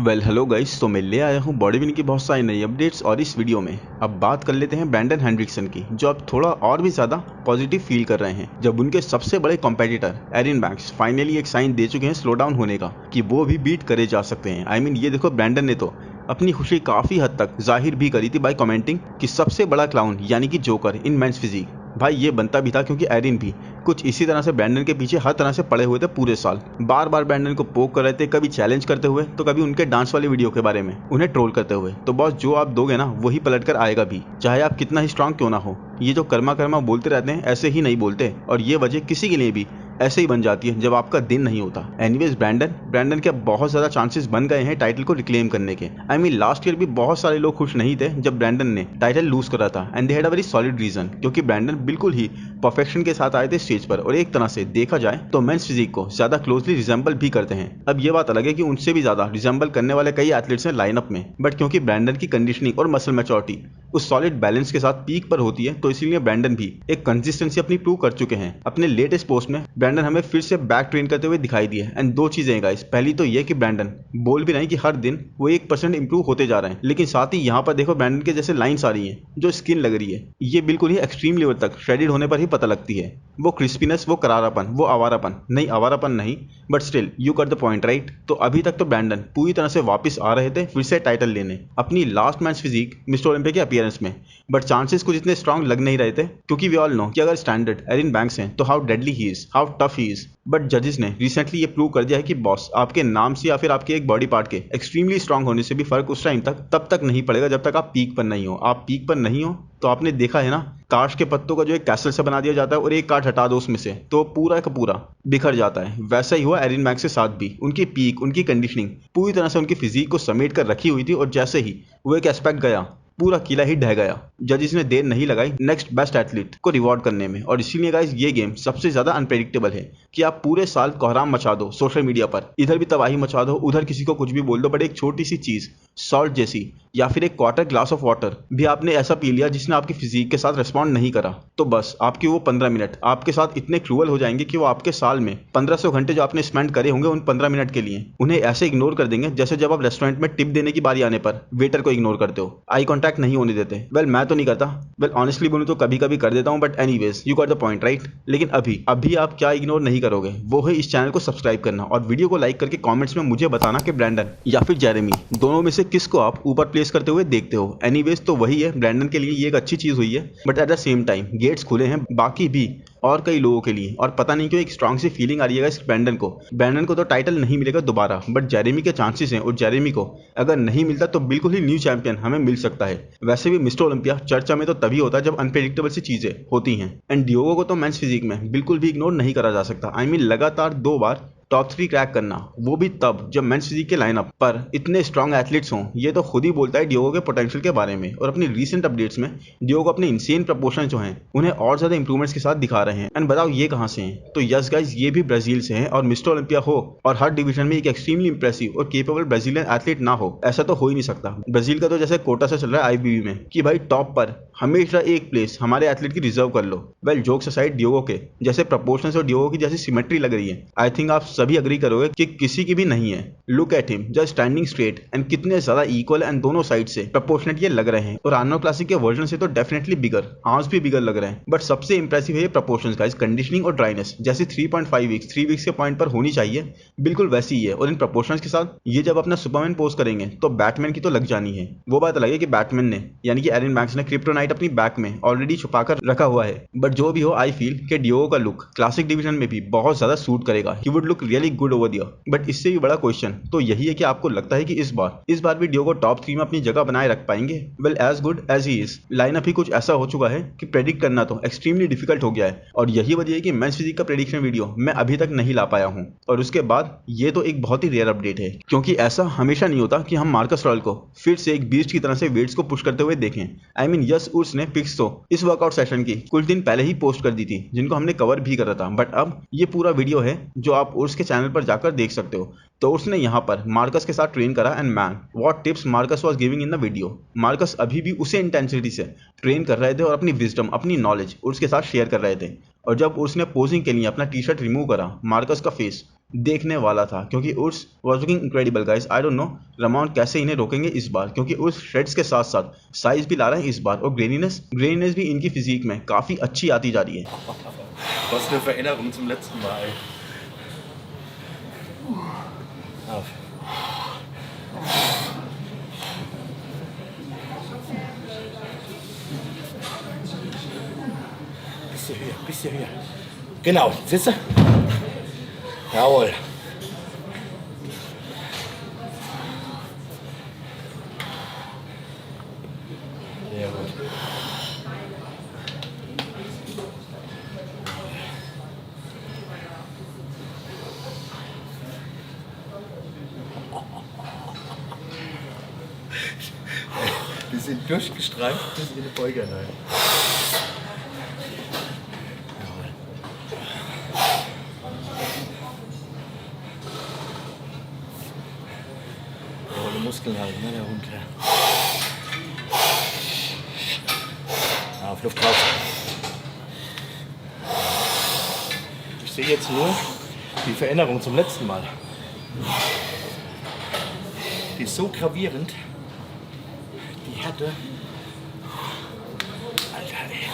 Well hello guys, तो मैं ले आया हूँ बॉडी बिल्डिंग की बहुत सारी नई अपडेट्स और इस वीडियो में अब बात कर लेते हैं ब्रैंडन हेंड्रिक्सन की, जो अब थोड़ा और भी ज़्यादा पॉजिटिव फील कर रहे हैं जब उनके सबसे बड़े कॉम्पिटिटर एरिन बैंक्स फाइनली एक साइन दे चुके हैं स्लो डाउन होने का कि वो भी बीट करे जा सकते हैं। आई मीन ये देखो, ब्रैंडन ने तो अपनी खुशी काफ़ी हद तक जाहिर भी करी थी बाय कमेंटिंग कि सबसे बड़ा क्लाउन यानी कि जोकर इन मेंस फिजिक। भाई ये बनता भी था क्योंकि एरिन भी कुछ इसी तरह से ब्रैंडन के पीछे हर तरह से पड़े हुए थे पूरे साल। बार बार ब्रैंडन को पोक कर रहे थे, कभी चैलेंज करते हुए तो कभी उनके डांस वाली वीडियो के बारे में उन्हें ट्रोल करते हुए। तो बॉस जो आप दोगे ना वही पलट कर आएगा भी, चाहे आप कितना ही स्ट्रांग क्यों ना हो। ये जो कर्मा कर्मा बोलते रहते हैं ऐसे ही नहीं बोलते, और ये वजह किसी के लिए भी ऐसे ही बन जाती है जब आपका दिन नहीं होता। एनीवेज ब्रैंडन के बहुत ज़्यादा चांसेस बन गए हैं टाइटल को रिक्लेम करने के। आई मीन लास्ट ईयर भी बहुत सारे लोग खुश नहीं थे जब ब्रैंडन ने टाइटल लूज करा था, and they had a very solid reason, क्योंकि ब्रैंडन बिल्कुल ही परफेक्शन के साथ आए थे स्टेज पर और एक तरह से देखा जाए तो मेंस फिजिक को ज्यादा क्लोजली रिजेंबल भी करते हैं। अब ये बात अलग है कि उनसे भी ज्यादा रिजेंबल करने वाले कई एथलीट्स हैं लाइनअप में, बट क्योंकि ब्रैंडन की कंडीशनिंग और मसल मैच्योरिटी उस सॉलिड बैलेंस के साथ पीक पर होती है, तो इसीलिए ब्रैंडन भी एक कंसिस्टेंसी अपनी प्रूव कर चुके हैं। अपने लेटेस्ट पोस्ट में ब्रैंडन हमें फिर से बैक ट्रेन करते हुए दिखाई दिए। एंड दो चीजें हैं गाइस, पहली तो ये कि ब्रैंडन बोल भी नहीं कि हर दिन वो 1% इंप्रूव होते जा रहे हैं, लेकिन साथ ही यहाँ पर देखो ब्रैंडन के जैसे लाइन्स आ रही हैं जो स्किन लग रही है, ये बिल्कुल ही एक्सट्रीम लेवल तक श्रेडेड होने पर ही पता लगती है। वो क्रिस्पीनेस, वो करारापन, वो आवारापन नहीं, but still you got the point right. तो अभी तक तो ब्रैंडन पूरी तरह से वापस आ रहे थे फिर से टाइटल लेने अपनी last match physique Mr Olympia के अपीयरेंस में, बट चांसेस कुछ इतने स्ट्रांग लग नहीं रहे थे क्योंकि वी ऑल नो कि अगर स्टैंडर्ड एरिन बैंक्स हैं तो how deadly he is, how tough he is. But जजेस ने रिसेंटली ये प्रूव कर दिया है कि बॉस आपके नाम से या फिर आपके एक बॉडी पार्ट के एक्सट्रीमली स्ट्रांग होने से भी फर्क उस टाइम तक तब तक नहीं पड़ेगा जब तक आप पीक पर नहीं हो। आप पीक पर नहीं हो तो आपने देखा है ना, काश के पत्तों का जो एक कैसल से बना दिया जाता है और एक काट हटा दो उसमें से तो पूरा का पूरा बिखर जाता है। वैसा ही हुआ एरिन बैंक्स के साथ भी। उनकी पीक, उनकी कंडीशनिंग पूरी तरह से उनकी फिजिक को समेट कर रखी हुई थी, और जैसे ही वो एक एस्पेक्ट गया पूरा किला ही ढह गया। जजिस ने देर नहीं लगाई नेक्स्ट बेस्ट एथलीट को रिवॉर्ड करने में, और इसीलिए गाइस ये गेम सबसे ज्यादा अनप्रेडिक्टेबल है कि आप पूरे साल कोहराम मचा दो सोशल मीडिया पर, इधर भी तबाही मचा दो, उधर किसी को कुछ भी बोल दो, बट एक छोटी सी चीज सॉल्ट जैसी या फिर एक क्वार्टर ग्लास ऑफ वाटर भी आपने ऐसा पी लिया जिसने आपकी फिजिक के साथ रिस्पॉन्ड नहीं करा, तो बस आपके वो 15 मिनट आपके साथ इतने क्रूअल हो जाएंगे कि वो आपके साल में 1500 घंटे जो आपने स्पेंड करे होंगे उन 15 मिनट के लिए उन्हें ऐसे इग्नोर कर देंगे जैसे जब आप रेस्टोरेंट में टिप देने की बारी आने पर वेटर को इग्नोर करते हो, आई कॉन्टैक्ट नहीं होने देते। वेल मैं तो नहीं करता, वेल ऑनेस्टली बोलूं तो कभी कभी कर देता हूं, but anyways you got the point right. लेकिन अभी आप क्या इग्नोर नहीं करोगे वो है इस चैनल को सब्सक्राइब करना और वीडियो को लाइक करके कमेंट्स में मुझे बताना कि ब्रैंडन या फिर जेरेमी दोनों में से किसको आप ऊपर प्लेस करते हुए देखते हो। एनीवेज तो वही है, ब्रैंडन के लिए ये एक अच्छी चीज हुई है, but at the same time gates खुले हैं बाकी भी और कई लोगों के लिए, और पता नहीं क्यों एक स्ट्रांग सी फीलिंग आ रही है इस ब्रैंडन को तो टाइटल नहीं मिलेगा दोबारा, बट जेरेमी के चांसेस हैं, और जेरेमी को अगर नहीं मिलता तो बिल्कुल ही न्यू चैंपियन हमें मिल सकता है। वैसे भी मिस्टर ओलंपिया चर्चा में तो तभी होता है जब अनप्रेडिक्टेबल सी चीजें होती हैं, एंड डियोगो को तो मेंस फिजिक में बिल्कुल भी इग्नोर नहीं करा जा सकता। आई मीन लगातार 2 बार टॉप 3 क्रैक करना, वो भी तब जब मेंस फिजिक के लाइनअप पर इतने स्ट्रांग एथलीट्स हों, ये तो खुद ही बोलता है डियोगो के पोटेंशियल के बारे में। और अपनी रीसेंट अपडेट्स में डियोगो अपने इंसेन प्रपोर्शन जो हैं उन्हें और ज्यादा इंप्रूवमेंट्स के साथ दिखा रहे हैं। एंड बताओ ये कहां से हैं, तो यस गाइस ये भी ब्राजील से हैं, और मिस्टर ओलंपिया हो और हर डिवीजन में एक एक्सट्रीमली इंप्रेसिव और केपेबल ब्राजीलियन एथलीट ना हो, ऐसा तो हो ही नहीं सकता। ब्राजील का तो जैसे कोटा से चल रहा है आईबीबी में कि भाई टॉप पर हमेशा एक प्लेस हमारे एथलीट की रिजर्व कर लो। वेल जोक्स असाइड, डियोगो के जैसे प्रपोर्शंस और डियोगो की जैसी सिमेट्री लग रही है, आई थिंक आप सभी अग्री करोगे कि किसी की भी नहीं है। Look at him just standing straight, and कितने ज्यादा इक्वल एंड दोनों साइड से प्रपोर्शनेट ये लग रहे हैं, और आर्नो क्लासिक के वर्जन से तो डेफिनेटली बिगर, आर्म्स भी बिगर लग रहे हैं। बट सबसे इंप्रेसिव है ये प्रपोर्शंस गाइस, कंडीशनिंग और ड्राइनेस जैसी 3.5 वीक्स 3 वीक्स के पॉइंट पर होनी चाहिए, बिल्कुल वैसी ही है। और इन प्रपोर्शंस के साथ ये जब अपना सुपरमैन पोस्ट करेंगे तो बैटमैन की तो लग जानी है। वो बात अलग है कि बैटमैन ने यानी कि एरिन बैंक्स ने क्रिप्टोनाइट अपनी बैक में ऑलरेडी छुपाकर रखा हुआ है, बट जो भी हो आई फील कि डियोगो का लुक क्लासिक डिवीजन में भी बहुत ज्यादा सूट करेगा, he would look really good over their. But इससे भी बड़ा क्वेश्चन तो यही है कि आपको लगता है कि इस बार भी डियोगो टॉप 3 में अपनी जगह बनाए रख पाएंगे? Well as good as he is, lineup ही कुछ ऐसा हो चुका है कि प्रेडिक्ट करना तो एक्सट्रीमली डिफिकल्ट हो गया है, और यही वजह है कि मेंस फिजिक का प्रेडिक्शन वीडियो मैं अभी तक नहीं ला पाया हूं। और उसके बाद ये तो एक बहुत ही रेयर अपडेट है, क्योंकि ऐसा हमेशा नहीं होता कि हम मार्कस रॉयल को फिर से एक बीस्ट की तरह से वेट्स को पुश करते हुए देखें। आई मीन यस उर्स ने पिक्स तो इस वर्कआउट सेशन की कुछ दिन पहले ही पोस्ट कर दी थी, जिनको हमने कवर भी करा था, बट अब ये पूरा वीडियो है जो आप उर्स के चैनल पर जाकर देख सकते हो। तो उसने यहाँ पर मार्कस के साथ ट्रेन करा, and man what tips Marcus was giving in the video. Marcus अभी भी उसे इंटेंसिटी से ट्रेन कर रहे थे और अपनी विजडम, अपनी नॉलेज उसके साथ शेयर कर रहे थे। और जब उसने पोजिंग के लिए अपना टी शर्ट रिमूव करा, मार्कस का फेस देखने वाला था, क्योंकि Urs was looking incredible guys. I don't know Ramon कैसे इन्हें रोकेंगे इस बार, क्योंकि उर्स श्रेड्स के साथ साथ साइज भी ला रहे हैं इस बार, और ग्रेनीनेस भी इनकी फिजिक में काफी अच्छी आती जा रही है। Was eine Veränderung zum letzten Mal. Auf. Bisschen höher. Genau, siehst du? Jawohl. Sehr gut. Die sind durchgestreift bis in die Beuge hinein. Muskeln halten, ne, der Hund. Ja. Auf Luft raus. Ich sehe jetzt nur die Veränderung zum letzten Mal. Die ist so gravierend. Die Härte. Alter, ey.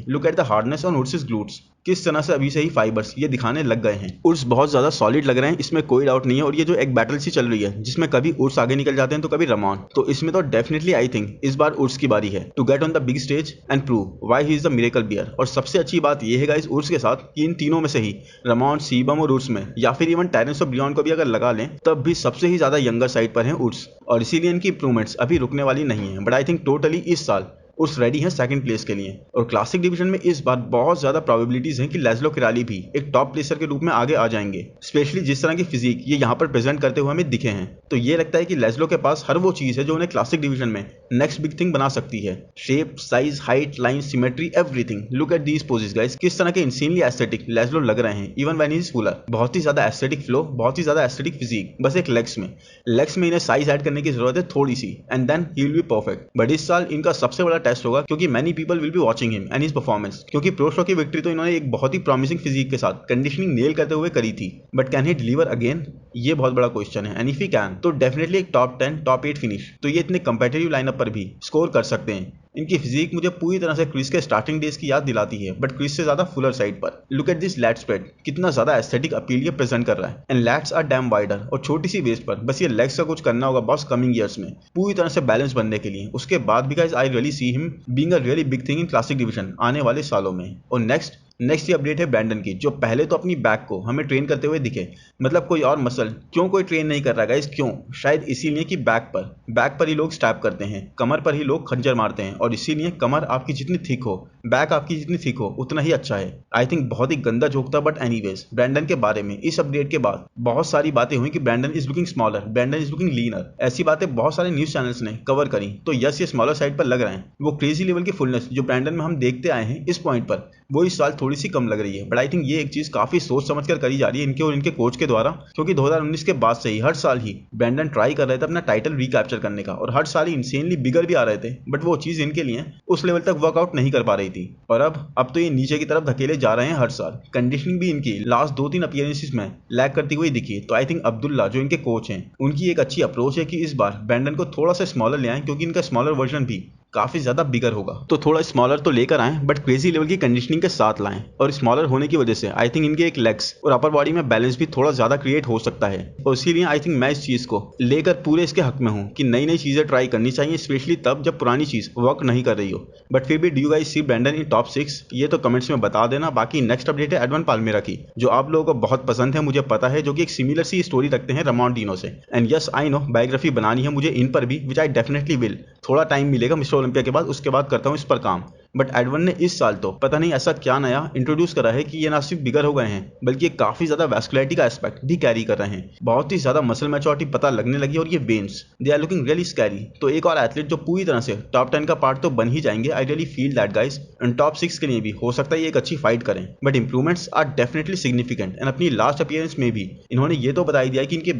Look at the hardness on Urs glutes. किस तरह से अभी से ही fibres ये दिखाने लग गए हैं। उर्स बहुत ज्यादा सॉलिड लग रहे हैं, इसमें कोई डाउट नहीं है। और ये जो एक बैटल सी चल रही है जिसमें कभी उर्स आगे निकल जाते हैं तो कभी रमॉन, तो इसमें तो डेफिनेटली आई थिंक इस बार उर्स की बारी है to get on the big stage and prove why he is the miracle bear. और सबसे अच्छी बात ये है गाइस उर्स के साथ कि इन तीनों में से ही रमॉन, सीबम और उर्स में, या फिर इवन टायरेंस ऑफ ब्रियॉन को भी अगर लगा लें, तब भी सबसे ही ज्यादा यंगर साइड पर है उर्स, और इसीलिए इनकी इंप्रूवमेंट्स अभी रुकने वाली नहीं है। बट आई थिंक टोटली इस साल उर्स रेडी है सेकंड प्लेस के लिए। और क्लासिक डिवीजन में इस बार बहुत ज्यादा प्रोबेबिलिटीज हैं कि लेज़लो किराली भी एक टॉप प्लेसर के रूप में आगे आ जाएंगे, स्पेशली जिस तरह की फिजिक ये यहाँ पर प्रेजेंट करते हुए हमें दिखे हैं। तो ये लगता है कि लेज़लो के पास हर वो चीज है जो उन्हें क्लासिक डिवीजन में नेक्स्ट बिग थिंग बना सकती है। Shape, size, height, line, symmetry, everything. Look at these poses guys, किस तरह के इंसेनली एस्थेटिक लेज़लो लग रहे हैं even when he is fuller. बहुत ही ज्यादा एस्थेटिक फ्लो, बहुत ही ज्यादा एस्थेटिक फिजिक। बस एक लेग्स में इन्हें साइज ऐड करने की जरूरत है थोड़ी सी, and then he will be perfect. But इस साल इनका सबसे बड़ा टेस्ट होगा, क्योंकि many people will be watching him and his performance. क्योंकि प्रो शो की विक्ट्री तो इन्होंने एक बहुत ही प्रॉमिसिंग फिजिक के साथ कंडीशनिंग नेल करते हुए करी थी, but can he deliver again, ये बहुत बड़ा क्वेश्चन है। एंड इफ ही कैन तो डेफिनेटली एक टॉप 10 टॉप 8 फिनिश तो ये इतने कंपेटिटिव लाइनअप पर भी स्कोर कर सकते हैं। इनकी फिजिक मुझे पूरी तरह से क्रिस के स्टार्टिंग डेज की याद दिलाती है, बट क्रिस से ज्यादा फुलर साइड पर। Look at this lat spread, कितना ज्यादा एस्थेटिक अपील ये प्रेजेंट कर रहा है। And lats are damn wider, और छोटी सी वेस्ट पर बस ये लेग्स का कुछ करना होगा बॉस कमिंग ईयर्स में पूरी तरह से बैलेंस बनने के लिए। उसके बाद भी guys I really see him being a really big thing in classic division आने वाले सालों में। और नेक्स्ट ये अपडेट है ब्रैंडन की, जो पहले तो अपनी बैक को हमें ट्रेन करते हुए दिखे, मतलब कोई और मसल क्यों कोई ट्रेन नहीं कर रहा गाइस, क्यों? शायद इसीलिए कि बैक पर ही लोग स्टैप करते हैं, कमर पर ही लोग खंजर मारते हैं, और इसीलिए कमर आपकी जितनी थिक हो, बैक आपकी जितनी थिक हो, उतना ही अच्छा है। आई थिंक बहुत ही गंदा जोक था, बट एनीवेज ब्रैंडन के बारे में इस अपडेट के बाद बहुत सारी बातें हुई कि Brandon is looking smaller, Brandon is looking leaner. ऐसी बातें बहुत सारे न्यूज चैनल्स ने कवर करी, तो यस ये स्मॉलर साइड पर लग रहे हैं। वो क्रेजी लेवल की फुलनेस जो ब्रैंडन में हम देखते आए हैं इस पॉइंट पर, वो इस साल थोड़ी सी कम लग रही है। बट आई थिंक ये एक चीज काफी सोच समझ कर करी जा रही है इनके और इनके कोच के द्वारा, क्योंकि 2019 के बाद से ही हर साल ही ब्रैंडन ट्राई कर रहे थे अपना टाइटल रिकैप्चर करने का, और हर साल ही इंसेनली बिगर भी आ रहे थे, बट वो चीज इनके लिए उस लेवल तक वर्कआउट नहीं कर पा रही थी। और अब तो ये नीचे की तरफ धकेले जा रहे हैं हर साल। कंडीशनिंग भी इनकी लास्ट 2-3 अपीयरेंसेस में लैग करती हुई दिखी। तो आई थिंक अब्दुल्ला जो इनके कोच हैं, उनकी एक अच्छी अप्रोच है कि इस बार ब्रैंडन को थोड़ा सा स्मॉलर ले आएं, क्योंकि इनका स्मॉलर वर्जन भी काफी ज्यादा बिगर होगा। तो थोड़ा स्मॉलर तो लेकर आए, बट क्रेजी लेवल की कंडीशनिंग के साथ लाएं। और स्मॉलर होने की वजह से आई थिंक इनके एक लेग्स और अपर बॉडी में बैलेंस भी थोड़ा ज्यादा क्रिएट हो सकता है। और इसीलिए आई थिंक मैं इस चीज को लेकर पूरे इसके हक में हूं कि नई नई चीजें ट्राई करनी चाहिए, स्पेशली तब जब पुरानी चीज वर्क नहीं कर रही हो। बट फिर भी do you guys see Brandon in top 6? ये तो कमेंट्स में बता देना। बाकी नेक्स्ट अपडेट है एडवन पाल्मेरा की, जो आप लोगों को बहुत पसंद है, मुझे पता है, जो कि एक सिमिलर सी स्टोरी रखते हैं रमॉन डीनो से। And yes I know biography बनानी है मुझे इन पर भी, विच आई डेफिनेटली विल। थोड़ा टाइम मिलेगा मिस्टर ओलंपिया के बाद, उसके बाद करता हूं इस पर काम। बट एडवन ने इस साल तो पता नहीं ऐसा क्या नया इंट्रोड्यूस करा है कि ये ना सिर्फ बिगर हो गए हैं, बल्कि ये काफी ज्यादा वैस्कुलरिटी का एस्पेक्ट भी कैरी कर रहे हैं। बहुत ही ज्यादा मसल मैच्योरिटी पता लगने लगी, और ये veins they are looking really scary. तो एक और एथलीट जो पूरी तरह से टॉप 10 का पार्ट तो बन ही जाएंगे। I really feel that guys. And top 6 के लिए भी हो सकता है ये एक अच्छी फाइट करें, but improvements are definitely significant. And अपनी लास्ट अपीयरेंस में भी इन्होंने ये तो बता ही दिया कि इनकी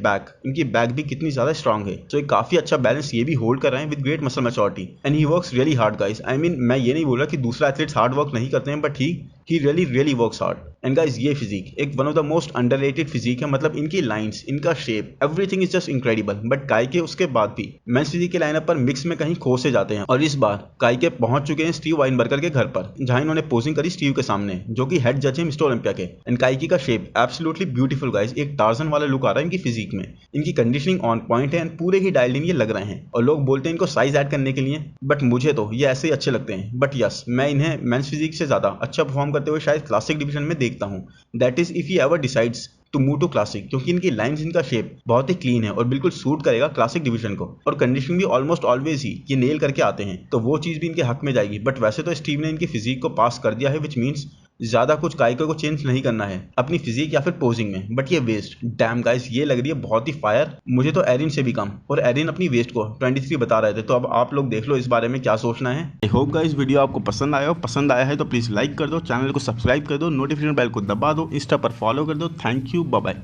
बैक भी कितनी ज्यादा स्ट्रांग है। तो एक काफी अच्छा बैलेंस ये भी होल्ड कर रहे हैं with great muscle maturity. And he works really hard guys. I mean मैं ये नहीं बोल रहा कि दूसरा एथलीट्स हार्ड वर्क नहीं करते हैं, but he really works hard. And guys ये फिजिक एक one of the most underrated physique है, मतलब इनकी लाइंस, इनका shape, everything is just incredible. But काइके उसके बाद भी मेंस फिजिक के लाइनअप पर मिक्स में कहीं खो से जाते हैं। और इस बार काइके पहुंच चुके हैं स्टीव वाइनबर्गर के घर पर, जहां इन्होंने पोजिंग करी स्टीव के सामने, जो कि हेड जज है मिस्टर ओलंपिया के। एंड काइकी का शेप एब्सोल्युटली ब्यूटीफुल गाइस, एक टार्जन वाला लुक आ रहा है इनकी फिजिक में। इनकी कंडीशनिंग ऑन पॉइंट है एंड पूरे ही डायल्ड इन ये लग रहे हैं। और लोग बोलते हैं इनको साइज ऐड करने के लिए, बट मुझे तो ये ऐसे ही अच्छे लगते हैं। बट यस, मैं इन्हें मेंस फिजिक से ज्यादा अच्छा परफॉर्म करते हुए शायद क्लासिक डिवीजन में देखता हूँ। That is if he ever decides to move to classic, क्योंकि इनकी लाइंस, इनका शेप बहुत ही क्लीन है और बिल्कुल सूट करेगा क्लासिक डिवीजन को। और कंडीशनिंग भी ऑलमोस्ट ऑलवेज ही ये नेल करके आते हैं, तो वो चीज भी इनके हक में जाएगी। बट वैसे तो स्टीव ने इनकी फिजिक को पास कर दिया है, विच मीन्स ज्यादा कुछ काइको को चेंज नहीं करना है अपनी फिजिक या फिर पोजिंग में। बट ये वेस्ट, डैम गाइस, ये लग रही है बहुत ही फायर, मुझे तो एरिन से भी कम। और एरिन अपनी वेस्ट को 23 बता रहे थे। तो अब आप लोग देख लो इस बारे में क्या सोचना है। आई होप गाइस वीडियो आपको पसंद आया हो। पसंद आया है तो प्लीज लाइक कर दो, चैनल को सब्सक्राइब कर दो, नोटिफिकेशन बेल को दबा दो, इंस्टा पर फॉलो कर दो। Thank you, bye bye.